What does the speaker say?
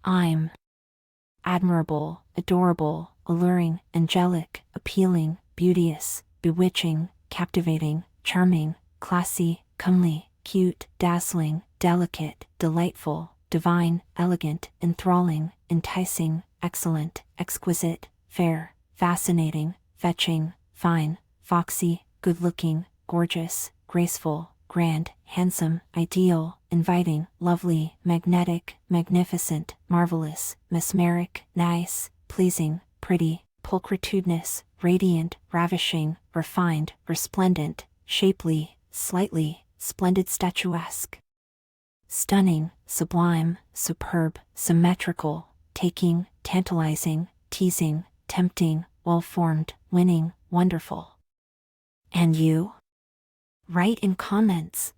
I'm admirable, adorable, alluring, angelic, appealing, beauteous, bewitching, captivating, charming, classy, comely, cute, dazzling, delicate, delightful, divine, elegant, enthralling, enticing, excellent, exquisite, fair, fascinating, fetching, fine, foxy, good-looking, gorgeous, graceful, grand, handsome, ideal, inviting, lovely, magnetic, magnificent, marvelous, mesmeric, nice, pleasing, pretty, pulchritudinous, radiant, ravishing, refined, resplendent, shapely, slightly, splendid, statuesque, stunning, sublime, superb, symmetrical, taking, tantalizing, teasing, tempting, well-formed, winning, wonderful. And you? Write in comments.